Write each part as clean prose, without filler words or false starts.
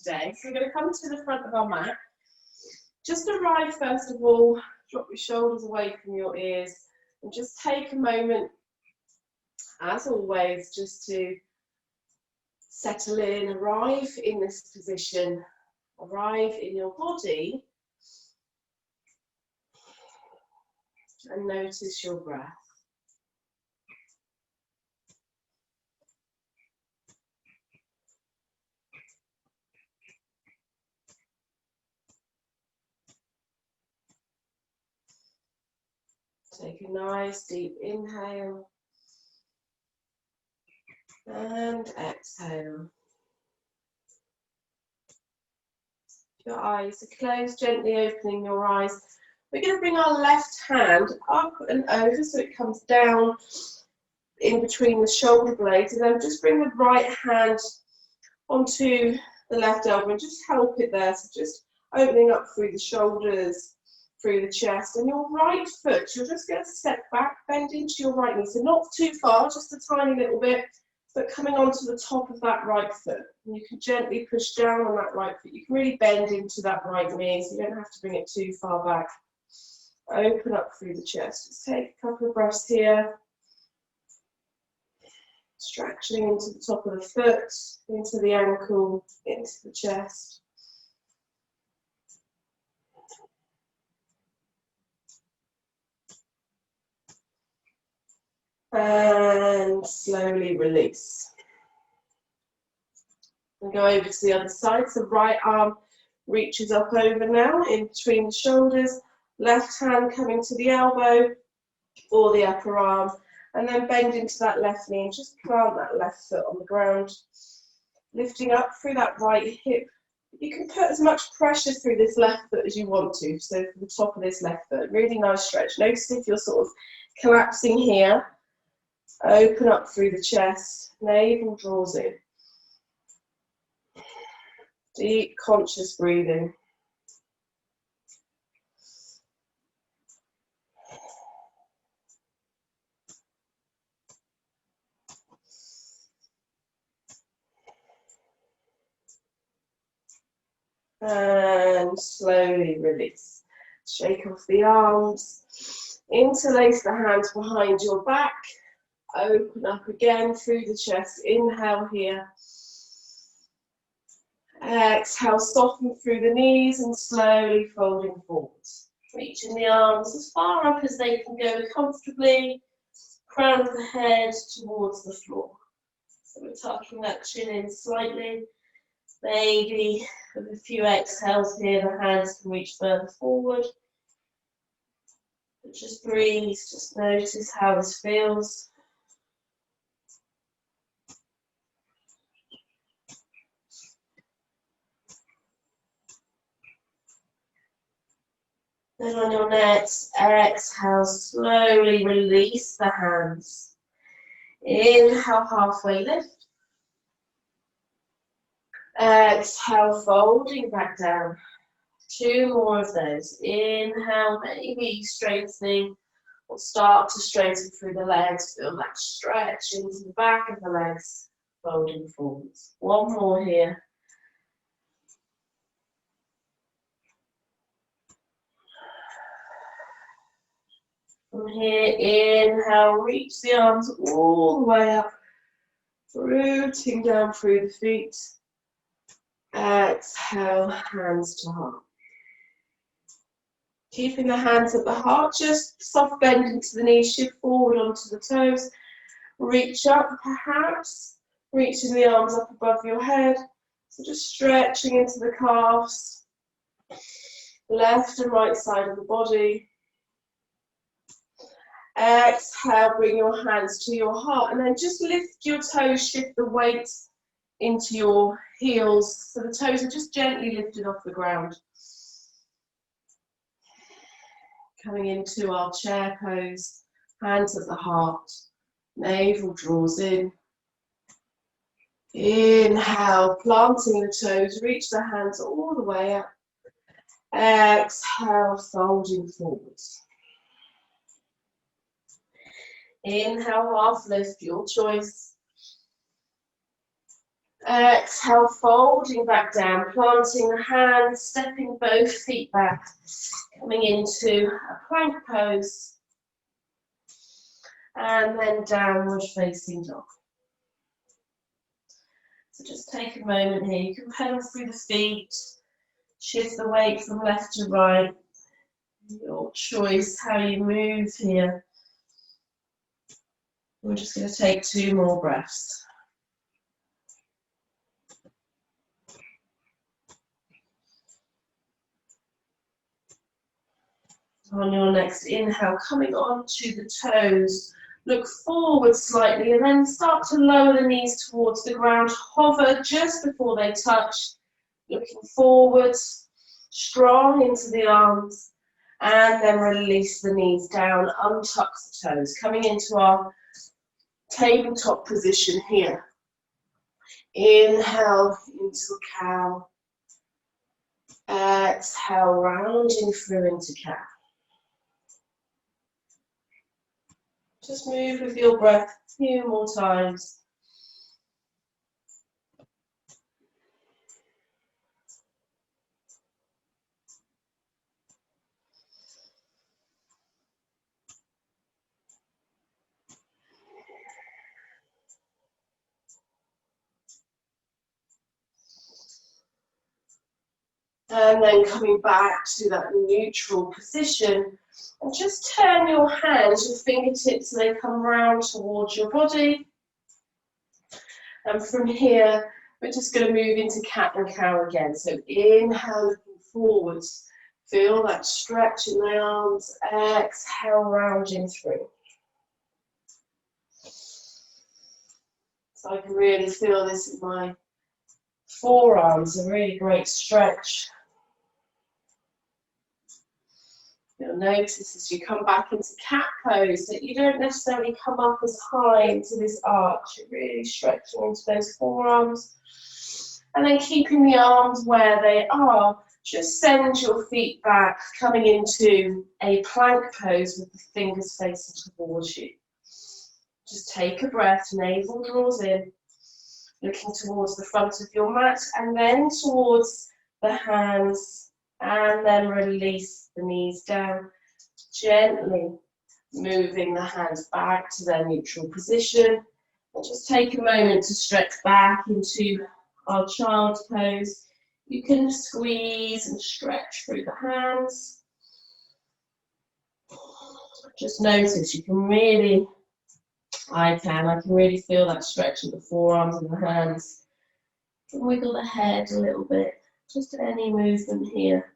today. So we're going to come to the front of our mat. Just arrive first of all, drop your shoulders away from your ears and just take a moment, as always, just to settle in, arrive in this position, arrive in your body and notice your breath. Take a nice deep inhale and exhale. Your eyes are closed, gently opening your eyes. We're going to bring our left hand up and over so it comes down in between the shoulder blades, and then just bring the right hand onto the left elbow and just help it there. So just opening up through the shoulders, through the chest, and your right foot, you're just going to step back, bend into your right knee, so not too far, just a tiny little bit, but coming onto the top of that right foot. And you can gently push down on that right foot. You can really bend into that right knee, so you don't have to bring it too far back. Open up through the chest. Just take a couple of breaths here. Stretching into the top of the foot, into the ankle, into the chest. And slowly release. And go over to the other side. So right arm reaches up over now, in between the shoulders. Left hand coming to the elbow or the upper arm. And then bend into that left knee and just plant that left foot on the ground. Lifting up through that right hip. You can put as much pressure through this left foot as you want to. So for the top of this left foot, really nice stretch. Notice if you're sort of collapsing here. Open up through the chest, navel draws in. Deep conscious breathing. And slowly release. Shake off the arms. Interlace the hands behind your back. Open up again through the chest. Inhale here. Exhale, soften through the knees and slowly folding forwards. Reaching the arms as far up as they can go comfortably. Crown of the head towards the floor. So we're tucking that chin in slightly. Maybe with a few exhales here, the hands can reach further forward. But just breathe, just notice how this feels. Then on your next exhale, slowly release the hands. Inhale, halfway lift. Exhale, folding back down. 2 more of those. Inhale, maybe strengthening or start to straighten through the legs. Feel that stretch into the back of the legs, folding forwards. 1 more here. From here, inhale, reach the arms all the way up, rooting down through the feet. Exhale, hands to heart. Keeping the hands at the heart, just soft bend into the knees, shift forward onto the toes. Reach up perhaps, reaching the arms up above your head. So just stretching into the calves, left and right side of the body. Exhale, bring your hands to your heart and then just lift your toes, shift the weight into your heels so the toes are just gently lifted off the ground. Coming into our chair pose, hands at the heart, navel draws in. Inhale, planting the toes, reach the hands all the way up. Exhale, folding forwards. Inhale, half lift, your choice. Exhale, folding back down, planting the hands, stepping both feet back, coming into a plank pose, and then downward facing dog. So just take a moment here. You can pedal through the feet, shift the weight from left to right. Your choice how you move here. We're just going to take 2 more breaths. On your next inhale, coming onto the toes, look forward slightly and then start to lower the knees towards the ground. Hover just before they touch, looking forward, strong into the arms, and then release the knees down, untuck the toes, coming into our tabletop position here. Inhale into a cow, exhale, rounding through into cat. Just move with your breath a few more times. And then coming back to that neutral position. And just turn your hands, your fingertips, so they come round towards your body. And from here, we're just going to move into cat and cow again. So inhale, looking forwards. Feel that stretch in the arms. Exhale, rounding through. So I can really feel this in my forearms, a really great stretch. You'll notice as you come back into cat pose that you don't necessarily come up as high into this arch. You're really stretching into those forearms. And then keeping the arms where they are, just send your feet back, coming into a plank pose with the fingers facing towards you. Just take a breath, navel draws in, looking towards the front of your mat, and then towards the hands. And then release the knees down, gently moving the hands back to their neutral position. And just take a moment to stretch back into our child's pose. You can squeeze and stretch through the hands. Just notice you can really, I can really feel that stretch of the forearms and the hands. You can wiggle the head a little bit, just any movement here.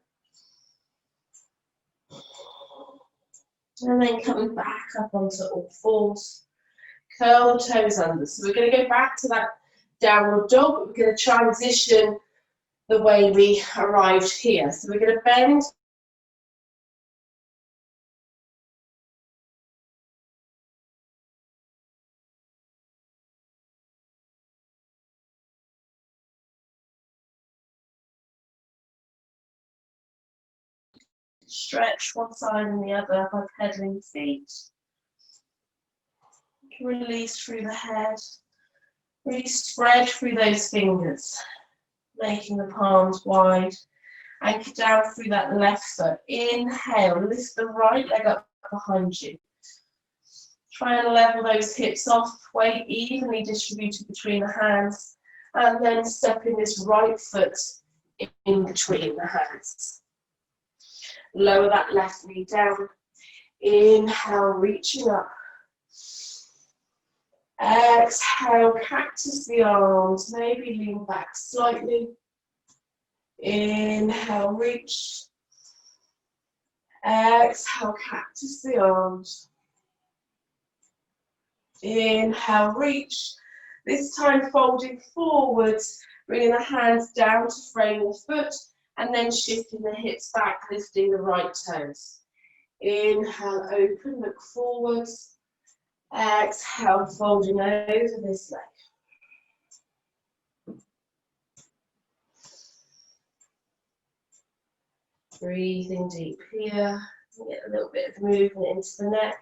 And then coming back up onto all fours, curl the toes under. So we're going to go back to that downward dog, but we're going to transition the way we arrived here. So we're going to bend. Stretch one side and the other by pedaling the feet. Release through the head. Really spread through those fingers, making the palms wide. Anchor down through that left foot. Inhale, lift the right leg up behind you. Try and level those hips off, weight evenly distributed between the hands, and then stepping this right foot in between the hands. Lower that left knee down. Inhale, reaching up. Exhale, cactus the arms, maybe lean back slightly. Inhale, reach. Exhale, cactus the arms. Inhale, reach. This time folding forwards, bringing the hands down to frame the foot, and then shifting the hips back, lifting the right toes. Inhale, open, look forwards. Exhale, folding over this leg. Breathing deep here. Get a little bit of movement into the neck.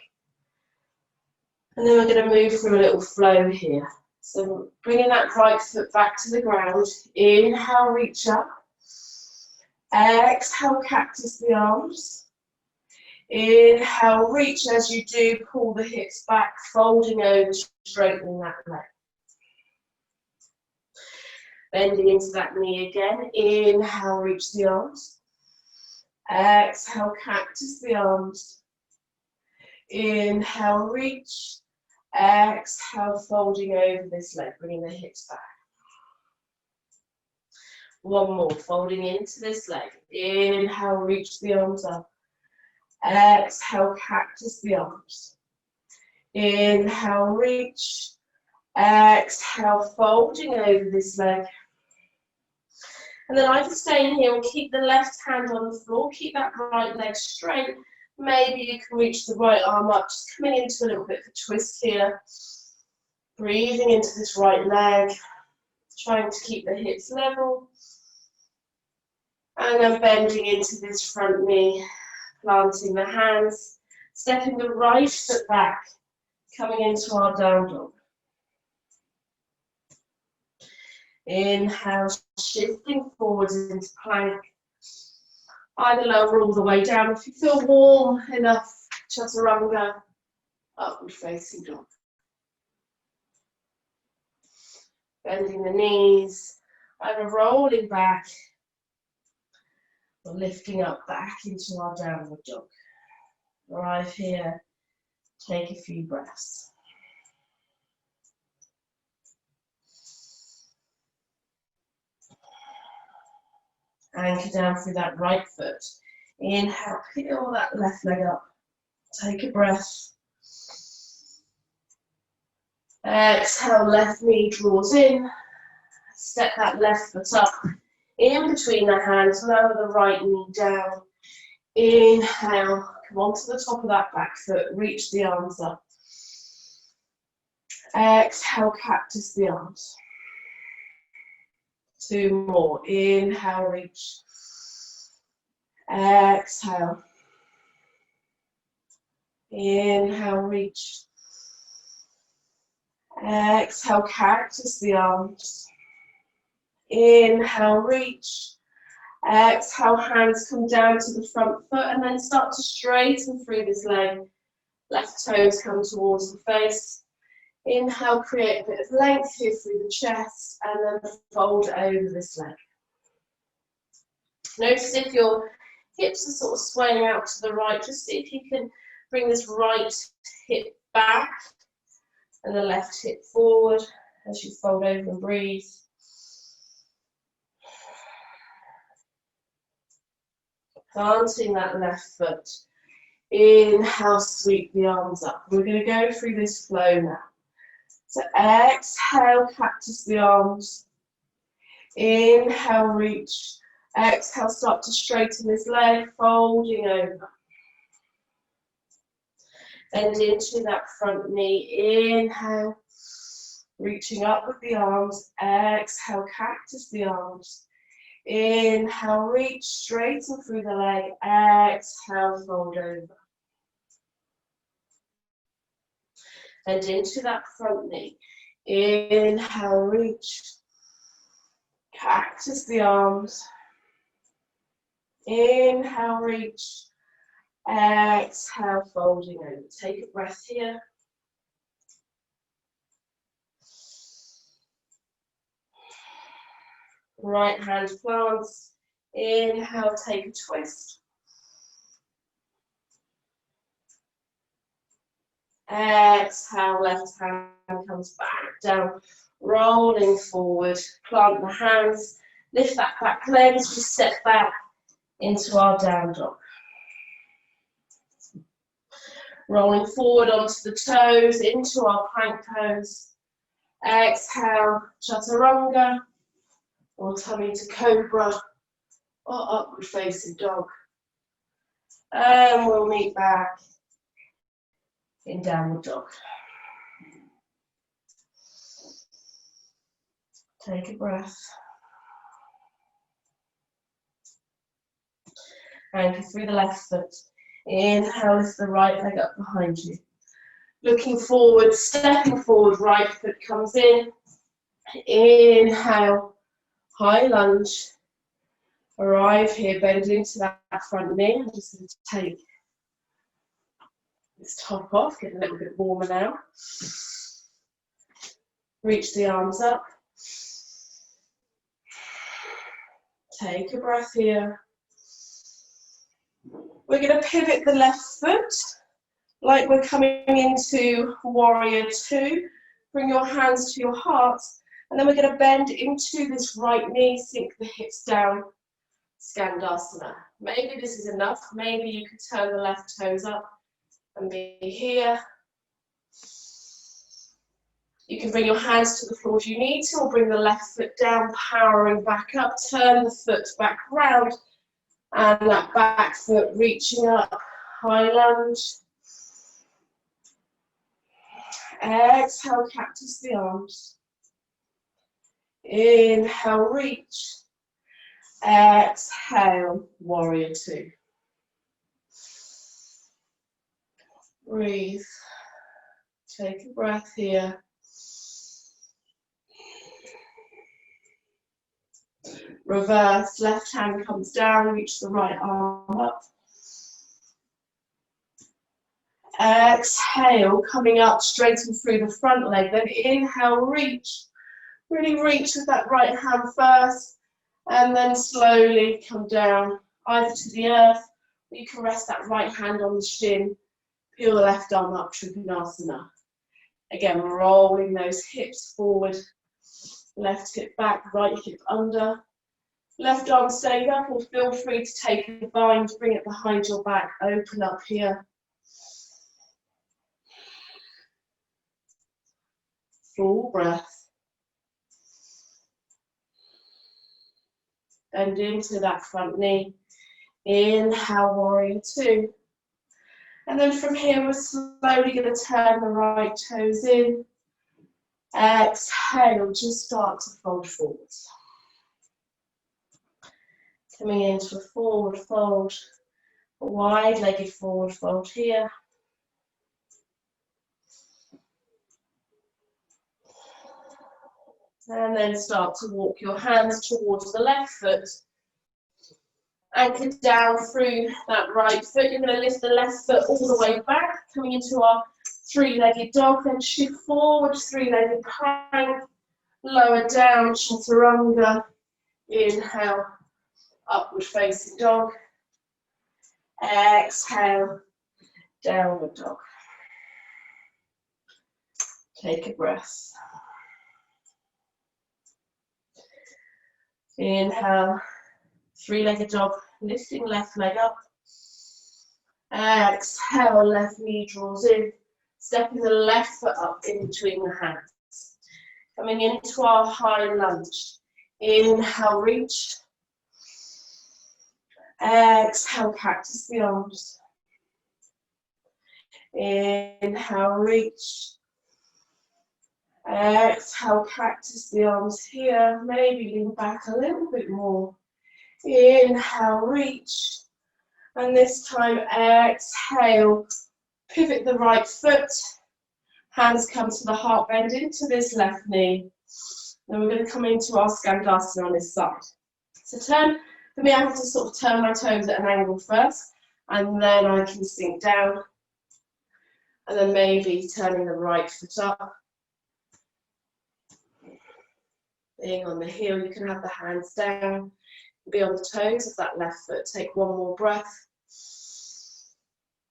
And then we're going to move through a little flow here. So bringing that right foot back to the ground. Inhale, reach up. Exhale, cactus the arms. Inhale, reach. As you do, pull the hips back, folding over, straightening that leg. Bending into that knee again. Inhale, reach the arms. Exhale, cactus the arms. Inhale, reach. Exhale, folding over this leg, bringing the hips back. One more, folding into this leg. Inhale, reach the arms up. Exhale, cactus the arms. Inhale, reach. Exhale, folding over this leg. And then either stay in here and keep the left hand on the floor, keep that right leg straight. Maybe you can reach the right arm up, just coming into a little bit of a twist here. Breathing into this right leg, trying to keep the hips level. And then bending into this front knee, planting the hands, stepping the right foot back, coming into our down dog. Inhale, shifting forwards into plank. Either lower all the way down. If you feel warm enough, chaturanga, upward facing dog. Bending the knees, either rolling back or lifting up back into our downward dog. Arrive here, take a few breaths. Anchor down through that right foot. Inhale, peel that left leg up. Take a breath. Exhale, left knee draws in. Step that left foot up. In between the hands, lower the right knee down. Inhale, come onto the top of that back foot. Reach the arms up. Exhale, cactus the arms. Two more. Inhale, reach. Exhale. Inhale, reach. Exhale, cactus the arms. Inhale, reach. Exhale, hands come down to the front foot and then start to straighten through this leg. Left toes come towards the face. Inhale, create a bit of length here through the chest and then fold over this leg. Notice if your hips are sort of swaying out to the right, just see if you can bring this right hip back and the left hip forward as you fold over and breathe. Planting that left foot. Inhale, sweep the arms up. We're going to go through this flow now. So exhale, cactus the arms. Inhale, reach. Exhale, start to straighten this leg, folding over. Bend into that front knee. Inhale, reaching up with the arms. Exhale, cactus the arms. Inhale, reach, straighten through the leg. Exhale, fold over. And into that front knee. Inhale, reach. Cactus the arms. Inhale, reach. Exhale, folding over. Take a breath here. Right hand plants. Inhale, take a twist. Exhale, left hand comes back down, rolling forward. Plant the hands, lift that back leg as we step back into our down dog. Rolling forward onto the toes, into our plank pose. Exhale, chaturanga, or tummy to cobra, or upward facing dog. And we'll meet back in downward dog. Take a breath. Anchor through the left foot. Inhale, lift the right leg up behind you. Looking forward, stepping forward, right foot comes in. Inhale, high lunge. Arrive here, bend into that front knee. I'm just going to take this top off, get a little bit warmer now. Reach the arms up. Take a breath here. We're going to pivot the left foot like we're coming into warrior two. Bring your hands to your heart, and then we're going to bend into this right knee, sink the hips down, Skandasana. Maybe this is enough. Maybe you could turn the left toes up and be here. You can bring your hands to the floor if you need to, or bring the left foot down, powering back up. Turn the foot back round, and that back foot reaching up, high lunge. Exhale, cactus the arms. Inhale, reach. Exhale, warrior two. Breathe. Take a breath here. Reverse, left hand comes down, reach the right arm up. Exhale, coming up, straighten through the front leg. Then inhale, reach. Really reach with that right hand first, and then slowly come down, either to the earth, or you can rest that right hand on the shin, peel the left arm up, Trikonasana. Again, rolling those hips forward, left hip back, right hip under. Left arm stayed up, or feel free to take a bind, bring it behind your back, open up here. Full breath. Bend into that front knee. Inhale, warrior two. And then from here, we're slowly going to turn the right toes in. Exhale, just start to fold forwards. Coming into a forward fold, a wide-legged forward fold here. And then start to walk your hands towards the left foot. Anchor down through that right foot. You're going to lift the left foot all the way back, coming into our three-legged dog. Then shift forward, three-legged plank. Lower down, chaturanga. Inhale, upward facing dog. Exhale, downward dog. Take a breath. Inhale, three-legged dog, lifting left leg up. Exhale, left knee draws in, stepping the left foot up in between the hands. Coming into our high lunge. Inhale, reach. Exhale, cactus the arms. Inhale, reach. Exhale, cactus the arms here. Maybe lean back a little bit more. Inhale, reach. And this time, exhale, pivot the right foot. Hands come to the heart, bend into this left knee. Then we're going to come into our Skandasana on this side. So turn, for me I have to sort of turn my toes at an angle first, and then I can sink down. And then maybe turning the right foot up. Being on the heel, you can have the hands down, be on the toes of that left foot. Take one more breath.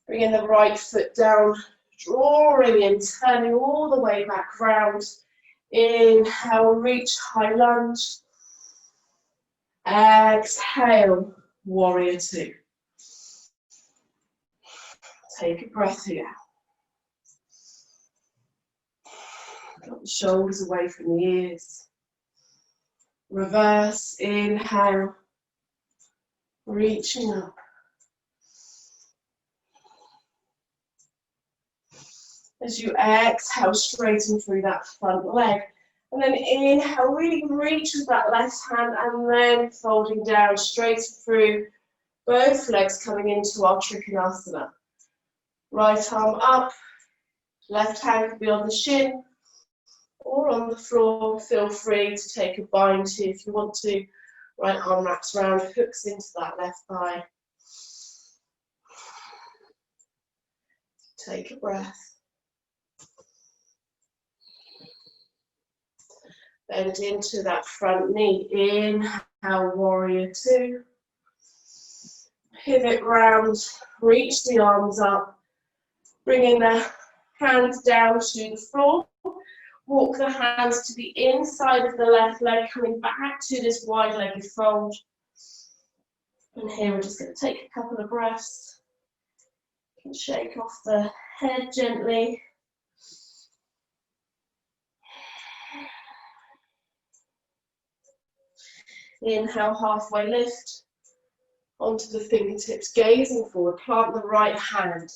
Bringing the right foot down, drawing in, turning all the way back round. Inhale, reach, high lunge. Exhale, warrior two. Take a breath here. Got the shoulders away from the ears. Reverse, inhale, reaching up. As you exhale, straighten through that front leg. And then inhale, really reach with that left hand, and then folding down, straighten through both legs, coming into our Trikonasana. Right arm up, left hand can be on the shin, or on the floor, feel free to take a bind here if you want to. Right arm wraps around, hooks into that left thigh. Take a breath. Bend into that front knee. Inhale, warrior two. Pivot round, reach the arms up. Bringing the hands down to the floor. Walk the hands to the inside of the left leg, coming back to this wide-legged fold. And here we're just going to take a couple of breaths. You can shake off the head gently. Inhale, halfway lift onto the fingertips, gazing forward. Plant the right hand.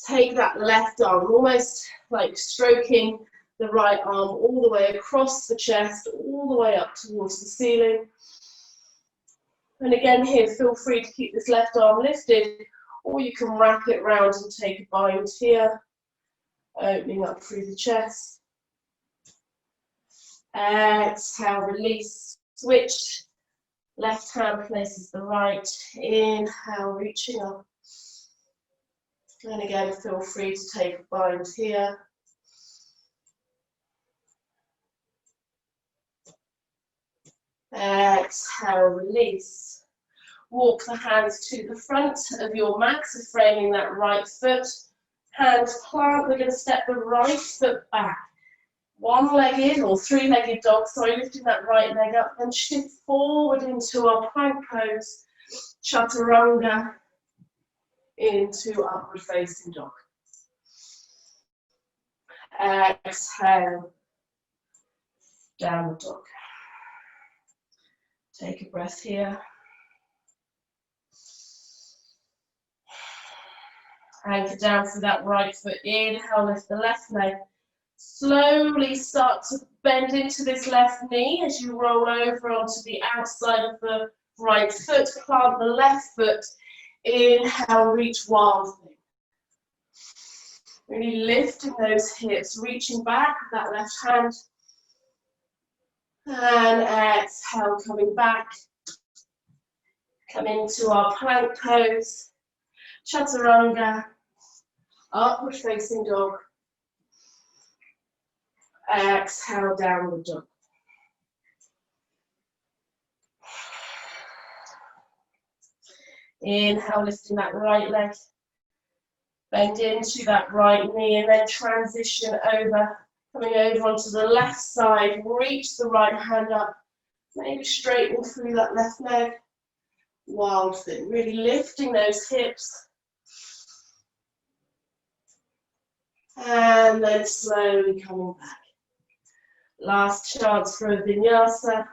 Take that left arm, almost like stroking the right arm all the way across the chest, all the way up towards the ceiling. And again here, feel free to keep this left arm lifted, or you can wrap it round and take a bind here, opening up through the chest. Exhale, release, switch. Left hand places the right. Inhale, reaching up. And again, feel free to take a bind here. Exhale, release. Walk the hands to the front of your mat, so framing that right foot. Hands plant, we're going to step the right foot back. One-legged or three-legged dog, sorry, lifting that right leg up, and shift forward into our plank pose, chaturanga, into upward facing dog. Exhale, downward dog. Take a breath here. Anchor down through that right foot. Inhale, lift the left leg. Slowly start to bend into this left knee as you roll over onto the outside of the right foot. Plant the left foot. Inhale, reach wild thing. Really lifting those hips, reaching back with that left hand. And exhale, coming back. Come into our plank pose. Chaturanga. Upward facing dog. Exhale, downward dog. Inhale, lifting that right leg. Bend into that right knee and then transition over. Coming over onto the left side. Reach the right hand up. Maybe straighten through that left leg. Wild thing. Really lifting those hips. And then slowly coming back. Last chance for a vinyasa.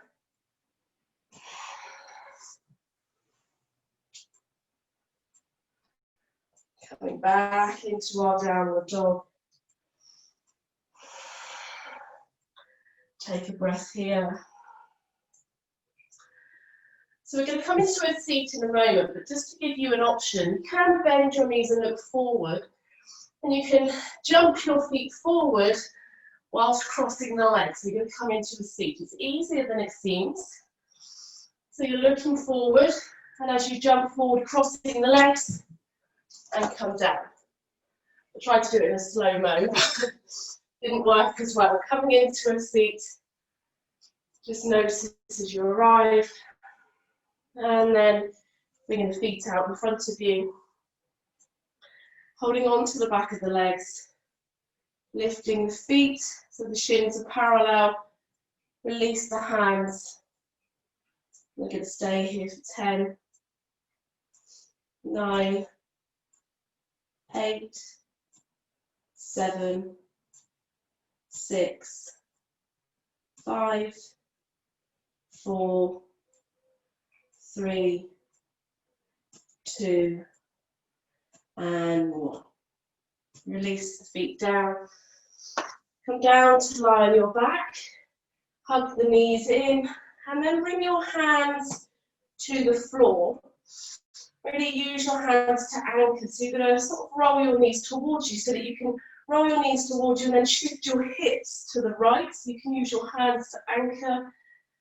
Coming back into our downward dog. Take a breath here. So we're going to come into a seat in a moment, but just to give you an option, you can bend your knees and look forward, and you can jump your feet forward whilst crossing the legs. So you're going to come into a seat. It's easier than it seems. So you're looking forward, and as you jump forward, crossing the legs, and come down. I tried to do it in a slow-mo. Didn't work as well. Coming into a seat, just notice as you arrive, and then bringing the feet out in front of you, holding on to the back of the legs, lifting the feet so the shins are parallel, release the hands. We're going to stay here for 10, 9, 8, 7, 6, 5, 4, 3, 2, and 1. Release the feet down. Come down to lie on your back. Hug the knees in, and then bring your hands to the floor. Really use your hands to anchor. So you're going to sort of roll your knees towards you so that you can Roll your knees towards you and then shift your hips to the right. So you can use your hands to anchor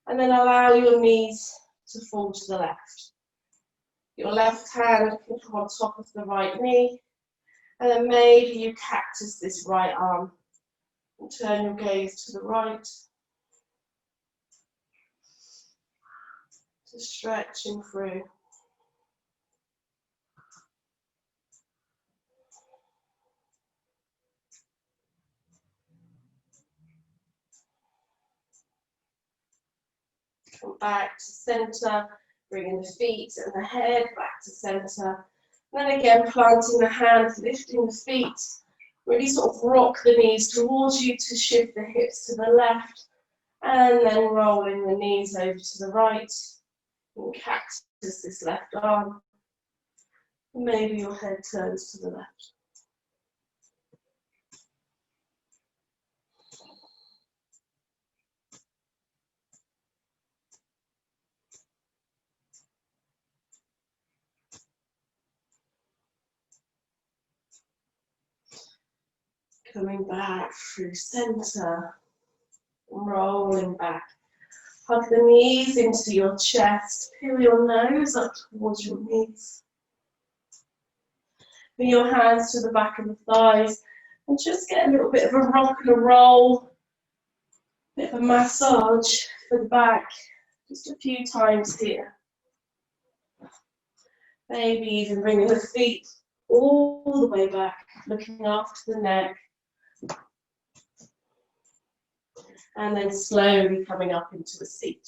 and then allow your knees to fall to the left. Your left hand can come on top of the right knee, and then maybe you cactus this right arm and turn your gaze to the right. Just stretching through. Come back to center, bringing the feet and the head back to center. Then again, planting the hands, lifting the feet. Really sort of rock the knees towards you to shift the hips to the left. And then rolling the knees over to the right. And cactus this left arm. Maybe your head turns to the left. Coming back through center, rolling back. Hug the knees into your chest, peel your nose up towards your knees. Bring your hands to the back of the thighs and just get a little bit of a rock and a roll, a bit of a massage for the back, just a few times here. Maybe even bringing the feet all the way back, looking after the neck. And then slowly coming up into a seat.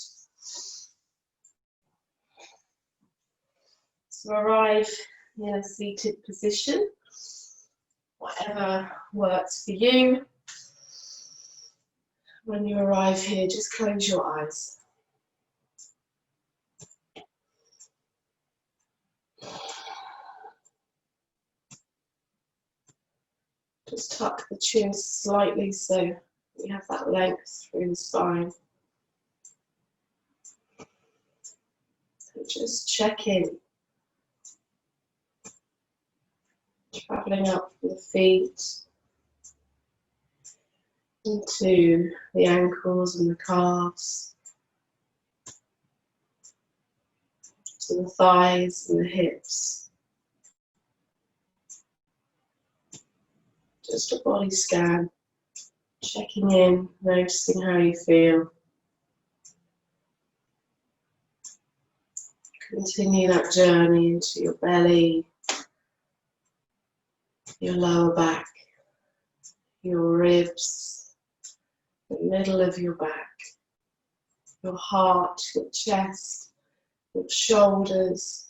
So arrive in a seated position, whatever works for you. When you arrive here, just close your eyes. Just tuck the chin slightly so you have that length through the spine. So just check in. Travelling up from the feet into the ankles and the calves, to the thighs and the hips. Just a body scan, checking in, noticing how you feel. Continue that journey into your belly, your lower back, your ribs, the middle of your back, your heart, your chest, your shoulders,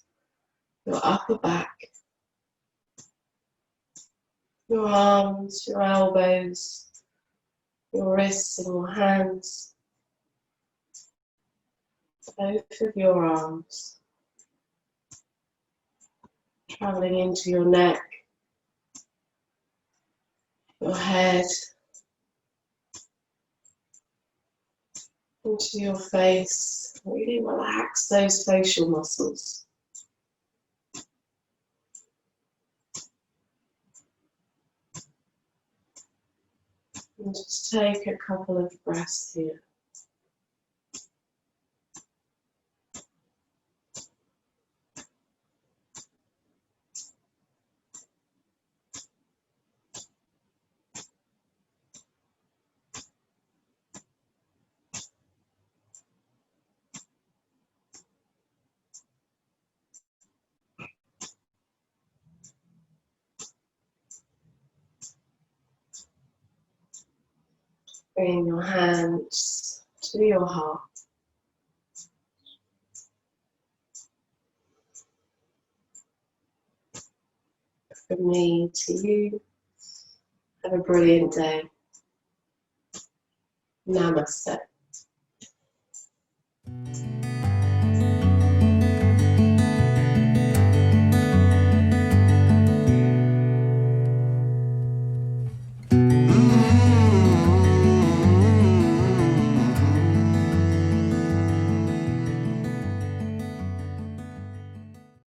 your upper back, your arms, your elbows, your wrists and your hands, both of your arms, travelling into your neck, your head, into your face. Really relax those facial muscles. And just take a couple of breaths here. Bring your hands to your heart. From me to you, have a brilliant day. Namaste.